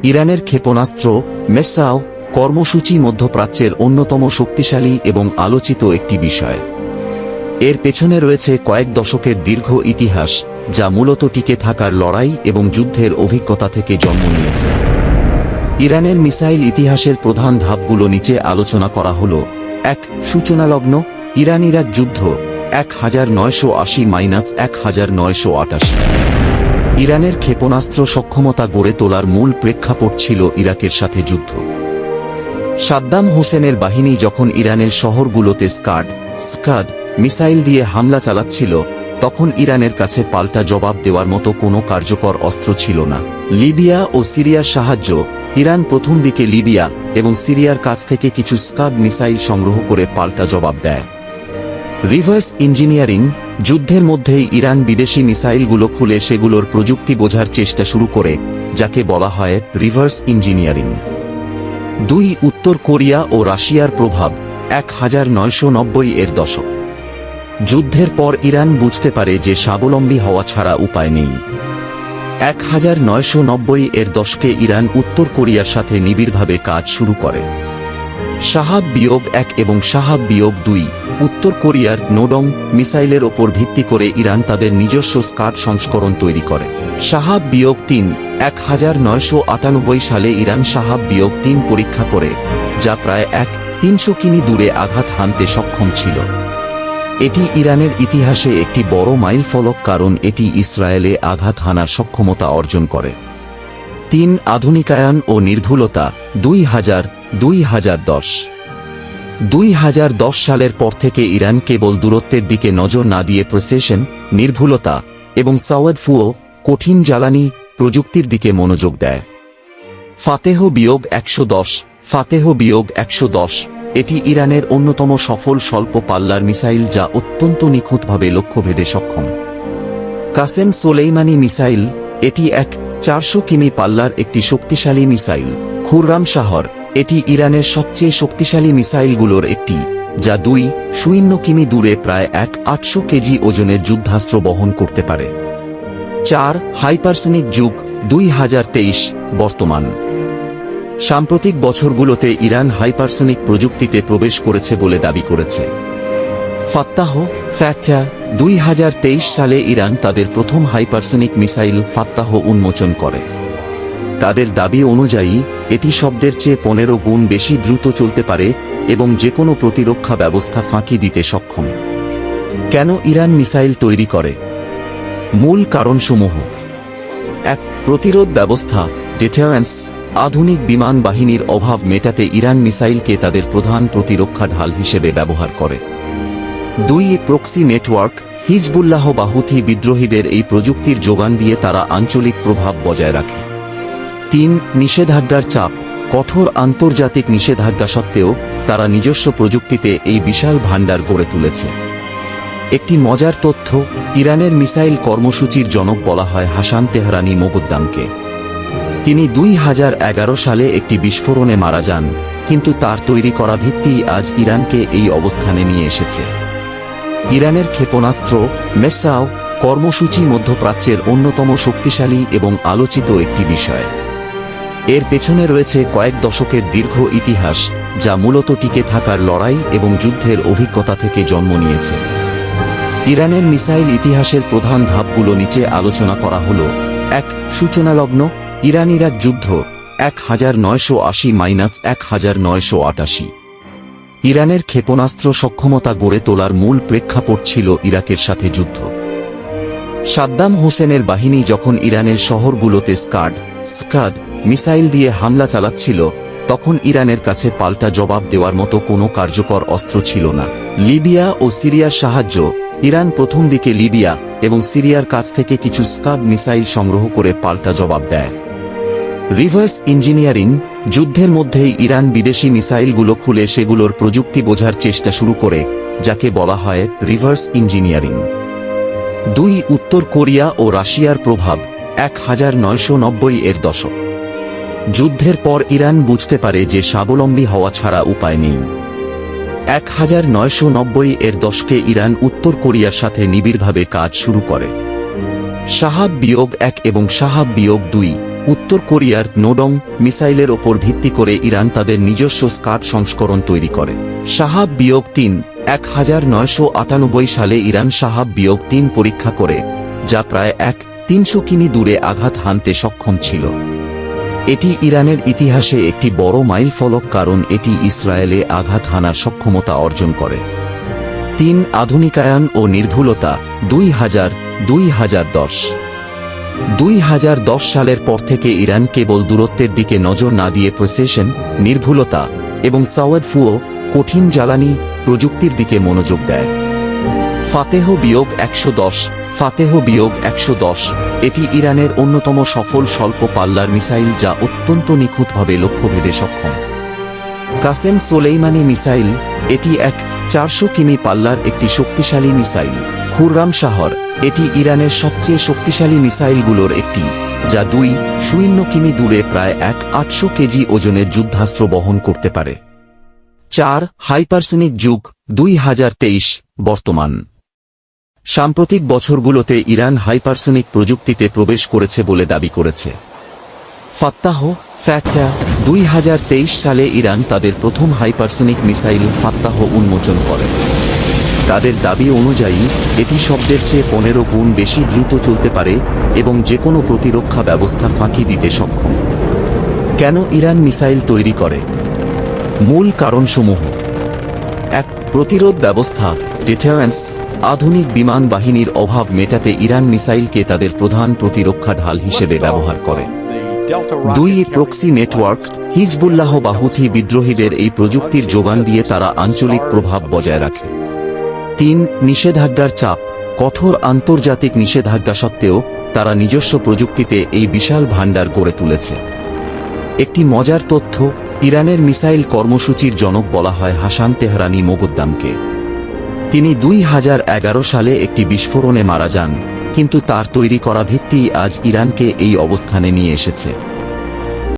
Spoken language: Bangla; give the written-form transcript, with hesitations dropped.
ইরানের ক্ষেপণাস্ত্র মেসাও কর্মসূচি মধ্যপ্রাচ্যের অন্যতম শক্তিশালী এবং আলোচিত একটি বিষয়। এর পেছনে রয়েছে কয়েক দশকের দীর্ঘ ইতিহাস, যা মূলত টিকে থাকার লড়াই এবং যুদ্ধের অভিজ্ঞতা থেকে জন্ম নিয়েছে। ইরানের মিসাইল ইতিহাসের প্রধান ধাপগুলো নিচে আলোচনা করা হল। ১. সূচনালগ্ন ইরান-ইরাক যুদ্ধ 1980-1988। ইরানের ক্ষেপণাস্ত্র সক্ষমতা গড়ে তোলার মূল প্রেক্ষাপট ছিল ইরাকের সাথে যুদ্ধ। সাদ্দাম হোসেনের বাহিনী যখন ইরানের শহরগুলোতে স্কাড মিসাইল দিয়ে হামলা চালাচ্ছিল, তখন ইরানের কাছে পাল্টা জবাব দেওয়ার মতো কোনো কার্যকর অস্ত্র ছিল না। লিবিয়া ও সিরিয়ার সাহায্য ইরান প্রথম দিকে লিবিয়া এবং সিরিয়ার কাছ থেকে কিছু স্কাড মিসাইল সংগ্রহ করে পাল্টা জবাব দেয়। রিভার্স ইঞ্জিনিয়ারিং যুদ্ধের মধ্যেই ইরান বিদেশি মিসাইলগুলো খুলে সেগুলোর প্রযুক্তি বোঝার চেষ্টা শুরু করে, যাকে বলা হয় রিভার্স ইঞ্জিনিয়ারিং। ২. উত্তর কোরিয়া ও রাশিয়ার প্রভাব 1990-এর দশক। যুদ্ধের পর ইরান বুঝতে পারে যে স্বাবলম্বী হওয়া ছাড়া উপায় নেই। 1990-এর দশকে ইরান উত্তর কোরিয়ার সাথে নিবিড়ভাবে কাজ শুরু করে। শাহাব-1 এবং শাহাব-2 উত্তর কোরিয়ার নোডং মিসাইলের ওপর ভিত্তি করে ইরান তাদের নিজস্ব স্কাড সংস্করণ তৈরি করে। শাহাব-3 1998 সালে ইরান শাহাব-3 পরীক্ষা করে, যা প্রায় 300 কিমি দূরে আঘাত হানতে সক্ষম ছিল। এটি ইরানের ইতিহাসে একটি বড় মাইলফলক, কারণ এটি ইসরায়েলে আঘাত হানার সক্ষমতা অর্জন করে। ৩. আধুনিকায়ন ও নির্ভুলতা 2010 সালের পর থেকে ইরান কেবল দূরত্বের দিকে নজর না দিয়ে প্রিসিশন, নির্ভুলতা এবং সাওয়াদ-ফুও কঠিন জ্বালানি প্রযুক্তির দিকে মনোযোগ দেয়। ফাতেহ-110 এটি ইরানের অন্যতম সফল স্বল্প পাল্লার মিসাইল, যা অত্যন্ত নিখুঁতভাবে লক্ষ্যভেদে সক্ষম। কাসেম সোলেইমানি মিসাইল এটি 400 কিমি পাল্লার একটি শক্তিশালী মিসাইল। খুররাম শাহর এটি ইরানের সবচেয়ে শক্তিশালী মিসাইলগুলোর একটি, যা 2.0 কিমি দূরে প্রায় 800 কেজি ওজনের যুদ্ধাস্ত্র বহন করতে পারে। ৪. হাইপারসনিক যুগ 2023 বর্তমান। সাম্প্রতিক বছরগুলোতে ইরান হাইপারসনিক প্রযুক্তিতে প্রবেশ করেছে বলে দাবি করেছে। ফাত্তাহ 2023 সালে ইরান তাদের প্রথম হাইপারসনিক মিসাইল ফাত্তাহ উন্মোচন করে। তাদের দাবি অনুযায়ী এটি শব্দের চেয়ে 15 গুণ বেশি দ্রুত চলতে পারে এবং যেকোনো প্রতিরক্ষা ব্যবস্থা ফাঁকি দিতে সক্ষম। কেন ইরান মিসাইল তৈরি করে? মূল কারণসমূহ। ১. প্রতিরোধ ব্যবস্থা ডিটারেন্স আধুনিক বিমান বাহিনীর অভাব মেটাতে ইরান মিসাইলকে তাদের প্রধান প্রতিরক্ষা ঢাল হিসেবে ব্যবহার করে। ২. প্রক্সি নেটওয়ার্ক হিজবুল্লাহ বা হুথি বিদ্রোহীদের এই প্রযুক্তির যোগান দিয়ে তারা আঞ্চলিক প্রভাব বজায় রাখে। ৩. নিষেধাজ্ঞার চাপ কঠোর আন্তর্জাতিক নিষেধাজ্ঞা সত্ত্বেও তারা নিজস্ব প্রযুক্তিতে এই বিশাল ভাণ্ডার গড়ে তুলেছে। একটি মজার তথ্য, ইরানের মিসাইল কর্মসূচির জনক বলা হয় হাসান তেহরানি মোগদ্দামকে। তিনি 2011 সালে একটি বিস্ফোরণে মারা যান, কিন্তু তার তৈরি করা ভিত্তি আজ ইরানকে এই অবস্থানে নিয়ে এসেছে। ইরানের ক্ষেপণাস্ত্র মেসাও কর্মসূচি মধ্যপ্রাচ্যের অন্যতম শক্তিশালী এবং আলোচিত একটি বিষয়। এর পেছনে রয়েছে কয়েক দশকের দীর্ঘ ইতিহাস, যা মূলত টিকে থাকার লড়াই এবং যুদ্ধের অভিজ্ঞতা থেকে জন্ম নিয়েছে। ইরানের মিসাইল ইতিহাসের প্রধান ধাপগুলো নিচে আলোচনা করা হল। ১. সূচনালগ্ন ইরান-ইরাক যুদ্ধ 1980-1988। ইরানের ক্ষেপণাস্ত্র সক্ষমতা গড়ে তোলার মূল প্রেক্ষাপট ছিল ইরাকের সাথে যুদ্ধ। সাদ্দাম হোসেনের বাহিনী যখন ইরানের শহরগুলোতে স্কাড মিসাইল দিয়ে হামলা চালাচ্ছিল, তখন ইরানের কাছে পাল্টা জবাব দেওয়ার মতো কোনো কার্যকর অস্ত্র ছিল না। লিবিয়া ও সিরিয়ার সাহায্য ইরান প্রথম দিকে লিবিয়া এবং সিরিয়ার কাছ থেকে কিছু স্কাড মিসাইল সংগ্রহ করে পাল্টা জবাব দেয়। রিভার্স ইঞ্জিনিয়ারিং যুদ্ধের মধ্যেই ইরান বিদেশি মিসাইলগুলো খুলে সেগুলোর প্রযুক্তি বোঝার চেষ্টা শুরু করে, যাকে বলা হয় রিভার্স ইঞ্জিনিয়ারিং। ২. উত্তর কোরিয়া ও রাশিয়ার প্রভাব 1990-এর দশক। যুদ্ধের পর ইরান বুঝতে পারে যে স্বাবলম্বী হওয়া ছাড়া উপায় নেই। 1990-এর দশকে ইরান উত্তর কোরিয়ার সাথে নিবিড়ভাবে কাজ শুরু করে। শাহাব-1 এবং শাহাব-2 উত্তর কোরিয়ার নোডং মিসাইলের ওপর ভিত্তি করে ইরান তাদের নিজস্ব স্কাড সংস্করণ তৈরি করে। শাহাব-3 1998 সালে ইরান শাহাব-3 পরীক্ষা করে, যা প্রায় 300 কিমি দূরে আঘাত হানতে সক্ষম ছিল। এটি ইরানের ইতিহাসে একটি বড় মাইলফলক, কারণ এটি ইসরায়েলে আঘাত হানার সক্ষমতা অর্জন করে। 3 আধুনিকায়ন ও নির্ভুলতা 2010 সালের পর থেকে ইরান কেবল দূরত্বের দিকে নজর না দিয়ে প্রিসিশন, নির্ভুলতা এবং সাওয়াদফুও কঠিন জ্বালানি প্রযুক্তির দিকে মনোযোগ দেয়। ফাতেহ-110 এটি ইরানের অন্যতম সফল স্বল্প পাল্লার মিসাইল, যা অত্যন্ত নিখুঁতভাবে লক্ষ্যভেদে সক্ষম। কাসেম সোলেইমানি মিসাইল, এটি 400 কিমি পাল্লার একটি শক্তিশালী মিসাইল। খুররাম শাহর, এটি ইরানের সবচেয়ে শক্তিশালী মিসাইলগুলোর একটি, যা 2.0 কিমি দূরে প্রায় 800 কেজি ওজনের যুদ্ধাস্ত্র বহন করতে পারে। 4 হাইপারসনিক যুগ 2023 বর্তমান। সাম্প্রতিক বছরগুলোতে ইরান হাইপারসনিক প্রযুক্তিতে প্রবেশ করেছে বলে দাবি করেছে। ফাত্তাহ 2023 সালে ইরান তাদের প্রথম হাইপারসনিক মিসাইল ফাত্তাহ উন্মোচন করে। তাদের দাবি অনুযায়ী এটি শব্দের চেয়ে 15 গুণ বেশি দ্রুত চলতে পারে এবং যে কোনো প্রতিরক্ষা ব্যবস্থা ফাঁকি দিতে সক্ষম। কেন ইরান মিসাইল তৈরি করে? মূল কারণসমূহ: 1 প্রতিরোধ ব্যবস্থা, ডিটারেন্স। আধুনিক বিমান বাহিনীর অভাব মেটাতে ইরান মিসাইলকে তাদের প্রধান প্রতিরক্ষা ঢাল হিসেবে ব্যবহার করে। 2 প্রক্সি নেটওয়ার্ক। হিজবুল্লাহ বা হুথি বিদ্রোহীদের এই প্রযুক্তির যোগান দিয়ে তারা আঞ্চলিক প্রভাব বজায় রাখে। 3 নিষেধাজ্ঞার চাপ। কঠোর আন্তর্জাতিক নিষেধাজ্ঞা সত্ত্বেও তারা নিজস্ব প্রযুক্তিতে এই বিশাল ভাণ্ডার গড়ে তুলেছে। একটি মজার তথ্য: ইরানের মিসাইল কর্মসূচির জনক বলা হয় হাসান তেহরানি মোগদ্দামকে। তিনি 2011 সালে একটি বিস্ফোরণে মারা যান, কিন্তু তার তৈরি করা ভিত্তি আজ ইরানকে এই অবস্থানে নিয়ে এসেছে।